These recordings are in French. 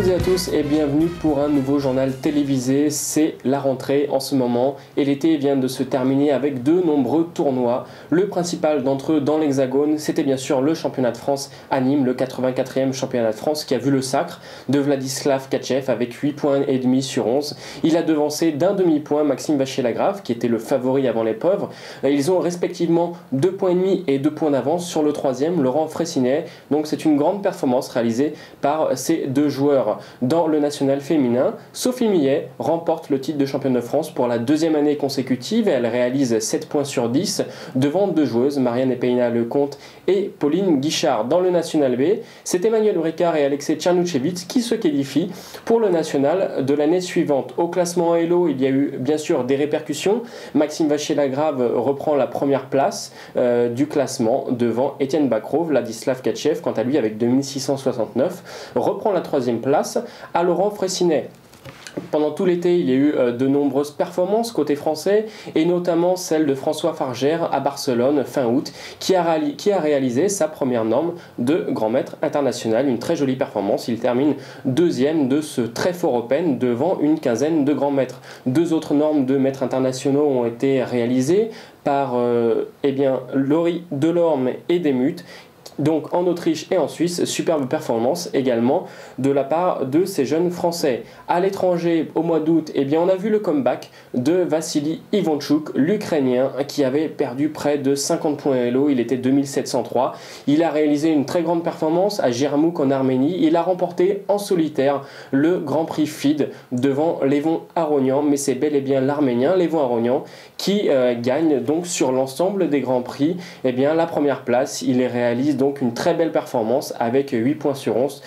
toutes et à tous et bienvenue pour un nouveau journal télévisé. C'est la rentrée en ce moment et l'été vient de se terminer avec de nombreux tournois. Le principal d'entre eux dans l'Hexagone, c'était bien sûr le championnat de France à Nîmes, le 84e championnat de France qui a vu le sacre de Vladislav Tchatchev avec 8 points et demi sur 11. Il a devancé d'un demi-point Maxime Vachier-Lagrave qui était le favori avant l'épreuve. Ils ont respectivement 2 points et demi et 2 points d'avance sur le troisième, Laurent Fressinet. Donc c'est une grande performance réalisée par ces deux joueurs. Dans le national féminin, Sophie Millet remporte le titre de championne de France pour la deuxième année consécutive et elle réalise 7 points sur 10 devant deux joueuses, Marianne Epeyna Lecomte et Pauline Guichard. Dans le national B, c'est Emmanuel Ricard et Alexei Tchernuchevitz qui se qualifient pour le national de l'année suivante. Au classement Elo, il y a eu bien sûr des répercussions. Maxime Vachier-Lagrave reprend la première place du classement devant Étienne Bacrot. Vladislav Tchatchev, quant à lui, avec 2669, reprend la troisième place à Laurent Fressinet. Pendant tout l'été, il y a eu de nombreuses performances côté français et notamment celle de François Fargère à Barcelone fin août qui a réalisé sa première norme de grand maître international. Une très jolie performance. Il termine deuxième de ce très fort Open devant une quinzaine de grands maîtres. Deux autres normes de maîtres internationaux ont été réalisées par Laurie Delorme et Desmut. Donc en Autriche et en Suisse, superbe performance également de la part de ces jeunes Français. À l'étranger, au mois d'août, on a vu le comeback de Vassili Ivanchuk, l'Ukrainien, qui avait perdu près de 50 points Elo, il était 2703. Il a réalisé une très grande performance à Jermouk en Arménie. Il a remporté en solitaire le Grand Prix FIDE devant Levon Aronian, mais c'est bel et bien l'Arménien Levon Aronian qui gagne donc sur l'ensemble des Grands Prix la première place. Il réalise donc une très belle performance avec 8 points sur 11,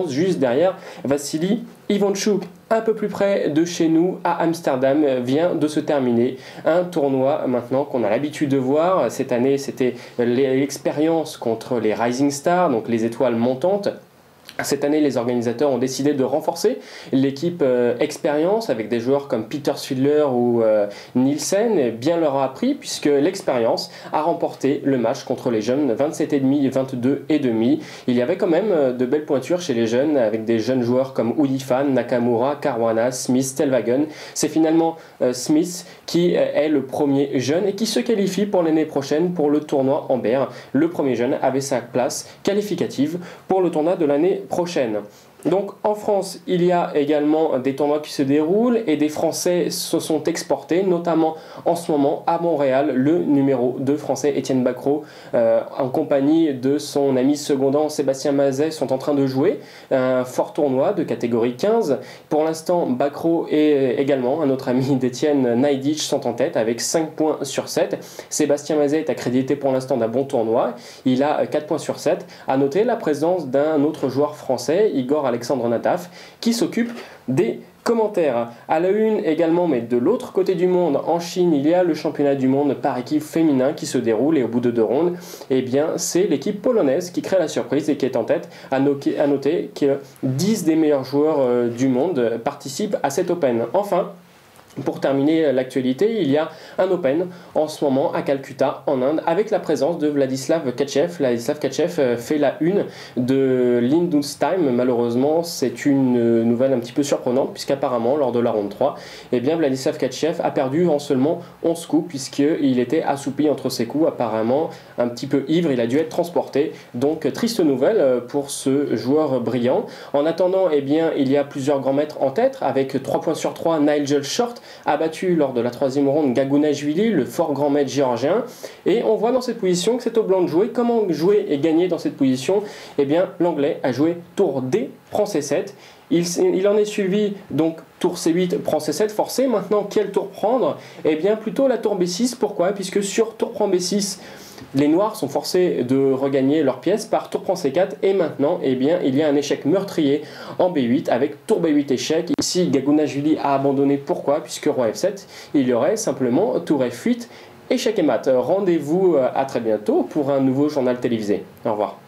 juste derrière Vassili Ivanchuk. Un peu plus près de chez nous, à Amsterdam, vient de se terminer un tournoi maintenant qu'on a l'habitude de voir. Cette année, c'était l'expérience contre les Rising Stars, donc les étoiles montantes. Cette année, les organisateurs ont décidé de renforcer l'équipe expérience avec des joueurs comme Peter Svidler ou Nielsen. Bien leur a appris puisque l'expérience a remporté le match contre les jeunes 27,5 et 22,5. Il y avait quand même de belles pointures chez les jeunes avec des jeunes joueurs comme Oudifan, Nakamura, Caruana, Smith, Telwagen. C'est finalement Smith qui est le premier jeune et qui se qualifie pour l'année prochaine pour le tournoi Amber. Le premier jeune avait sa place qualificative pour le tournoi de l'année prochaine. Donc en France, il y a également des tournois qui se déroulent et des Français se sont exportés, notamment en ce moment à Montréal, le numéro 2 français Étienne Bacrot en compagnie de son ami secondant Sébastien Mazet sont en train de jouer un fort tournoi de catégorie 15. Pour l'instant, Bacrot et également un autre ami d'Étienne, Naïdic, sont en tête avec 5 points sur 7. Sébastien Mazet est accrédité pour l'instant d'un bon tournoi, il a 4 points sur 7. À noter la présence d'un autre joueur français, Igor Alexandre Nataf, qui s'occupe des commentaires. À la une également, mais de l'autre côté du monde, en Chine, il y a le championnat du monde par équipe féminin qui se déroule et au bout de 2 rondes, c'est l'équipe polonaise qui crée la surprise et qui est en tête. À noter que 10 des meilleurs joueurs du monde participent à cet Open. Enfin, pour terminer l'actualité, il y a un Open en ce moment à Calcutta en Inde avec la présence de Vladislav Tchatchev. Vladislav Tchatchev fait la une de l'Hindus Time. Malheureusement, c'est une nouvelle un petit peu surprenante puisqu'apparemment lors de la ronde 3, Vladislav Tchatchev a perdu en seulement 11 coups puisqu'il était assoupi entre ses coups, apparemment un petit peu ivre, il a dû être transporté. Donc triste nouvelle pour ce joueur brillant. En attendant, il y a plusieurs grands maîtres en tête avec 3 points sur 3, Nigel Short a battu lors de la troisième ronde Gagunashvili, le fort grand maître géorgien. Et on voit dans cette position que c'est au blanc de jouer. Comment jouer et gagner dans cette position ? L'anglais a joué tour D, prend C7. Il en est suivi donc tour C8, prend C7 forcé. Maintenant, quel tour prendre ? Plutôt la tour B6. Pourquoi ? Puisque sur tour prend B6, les noirs sont forcés de regagner leur pièce par tour prend C4 et maintenant il y a un échec meurtrier en B8 avec tour B8 échec. Ici Gagunashvili a abandonné. Pourquoi ? Puisque roi F7, il y aurait simplement tour F8, échec et mat. Rendez-vous à très bientôt pour un nouveau journal télévisé. Au revoir.